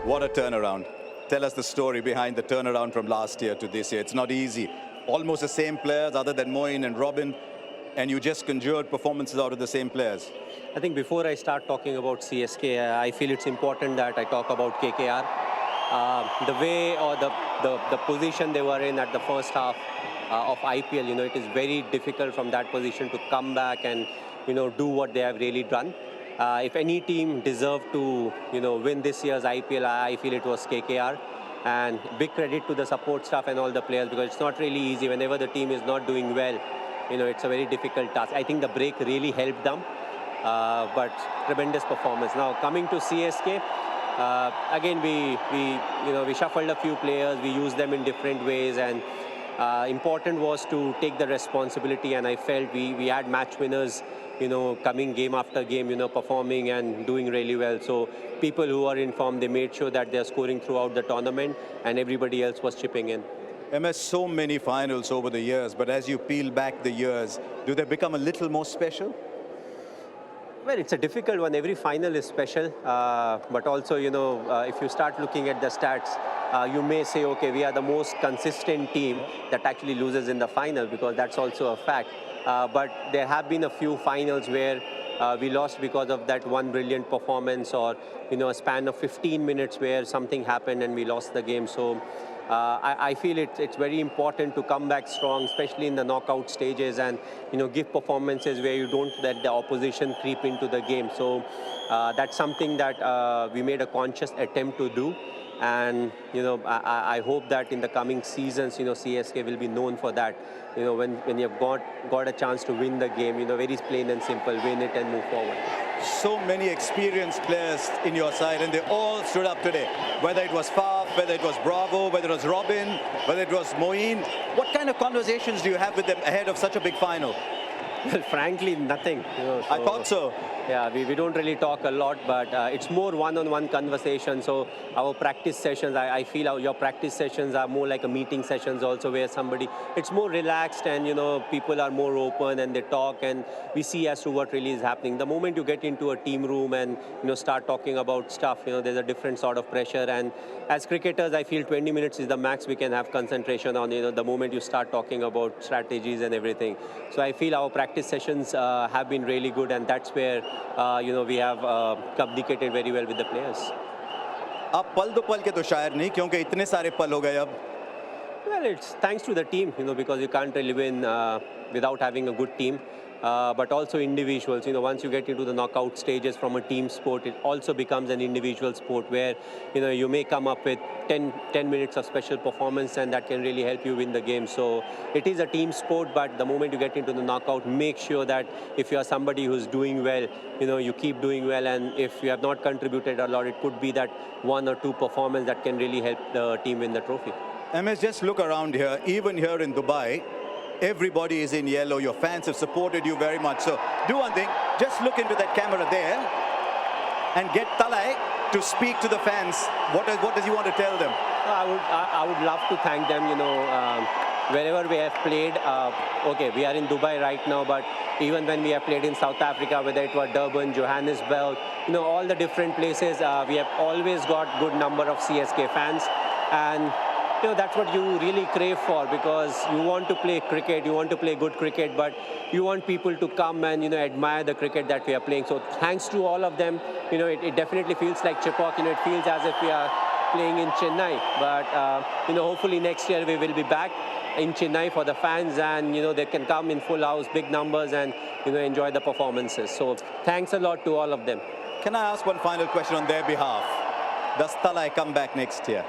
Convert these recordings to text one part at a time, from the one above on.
What a turnaround. Tell us the story behind the turnaround from last year to this year. It's not easy. Almost the same players other than Moeen and Robin, and you just conjured performances out of the same players. I think before I start talking about CSK, I feel it's important that I talk about KKR. The way or the position they were in at the first half of IPL, it is very difficult from that position to come back and, do what they have really done. If any team deserved to, win this year's IPL, I feel it was KKR. And big credit to the support staff and all the players, because it's not really easy whenever the team is not doing well. It's a very difficult task. I think the break really helped them, but tremendous performance. Now coming to CSK, again we shuffled a few players, we used them in different ways, and important was to take the responsibility. And I felt we had match winners, coming game after game, performing and doing really well. So people who are in form, they made sure that they're scoring throughout the tournament, and everybody else was chipping in. MS, so many finals over the years, but as you peel back the years, do they become a little more special? Well, it's a difficult one. Every final is special, but also, if you start looking at the stats, you may say, okay, we are the most consistent team that actually loses in the final, because that's also a fact. But there have been a few finals where we lost because of that one brilliant performance, or a span of 15 minutes where something happened and we lost the game. So I feel it's very important to come back strong, especially in the knockout stages, and give performances where you don't let the opposition creep into the game. So that's something that we made a conscious attempt to do. And I hope that in the coming seasons, CSK will be known for that. When you've got a chance to win the game, very plain and simple, win it and move forward. So many experienced players in your side, and they all stood up today. Whether it was Faf, whether it was Bravo, whether it was Robin, whether it was Moeen. What kind of conversations do you have with them ahead of such a big final? Well, frankly, nothing. I thought so. Yeah, we don't really talk a lot, but it's more one-on-one conversation. So our practice sessions, I feel your practice sessions are more like a meeting sessions also, where it's more relaxed, and people are more open and they talk, and we see as to what really is happening. The moment you get into a team room and start talking about stuff, there's a different sort of pressure. And as cricketers, I feel 20 minutes is the max we can have concentration on. The moment you start talking about strategies and everything. So I feel our practice sessions have been really good, and that's where we have communicated very well with the players. आप पल दो पल के तो शायर नहीं, क्योंकि इतने सारे पल हो गए अब. Well, it's thanks to the team, because you can't really win without having a good team. But also individuals. Once you get into the knockout stages from a team sport, it also becomes an individual sport where, you may come up with 10 minutes of special performance, and that can really help you win the game. So it is a team sport, but the moment you get into the knockout, make sure that if you are somebody who's doing well, you keep doing well. And if you have not contributed a lot, it could be that one or two performance that can really help the team win the trophy. MS, just look around here, even here in Dubai, everybody is in yellow. Your fans have supported you very much. So do one thing, just look into that camera there and get Talay to speak to the fans. What does he want to tell them? I would love to thank them, wherever we have played. Okay, we are in Dubai right now, but even when we have played in South Africa, whether it was Durban, Johannesburg, all the different places, we have always got good number of CSK fans. And that's what you really crave for, because you want to play cricket, you want to play good cricket, but you want people to come and, admire the cricket that we are playing. So thanks to all of them, it definitely feels like Chepauk. It feels as if we are playing in Chennai. But, hopefully next year we will be back in Chennai for the fans, and, they can come in full house, big numbers, and, enjoy the performances. So thanks a lot to all of them. Can I ask one final question on their behalf? Does Talay come back next year?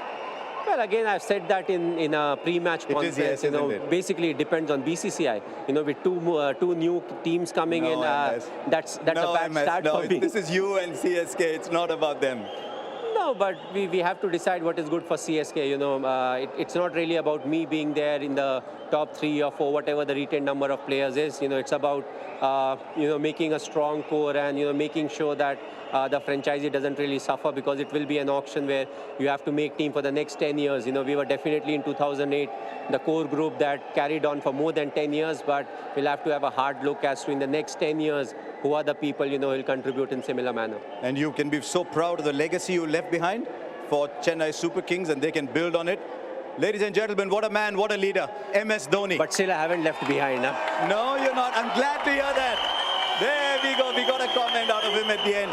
Well, again, I've said that in a pre-match conference. Yes, basically it depends on BCCI. With two new teams coming in, that's a bad start for me. This is you and CSK. It's not about them. No, but we have to decide what is good for CSK. It's not really about me being there in the top 3 or 4, whatever the retained number of players is. It's about making a strong core, and making sure that the franchisee doesn't really suffer, because it will be an auction where you have to make team for the next 10 years. We were definitely in 2008 the core group that carried on for more than 10 years, but we'll have to have a hard look as to in the next 10 years who are the people who will contribute in similar manner. And you can be so proud of the legacy you left behind. for Chennai Super Kings, and they can build on it. Ladies and gentlemen, what a man, what a leader, MS Dhoni. But still, I haven't left behind. Huh? No, you're not. I'm glad to hear that. There we go. We got a comment out of him at the end.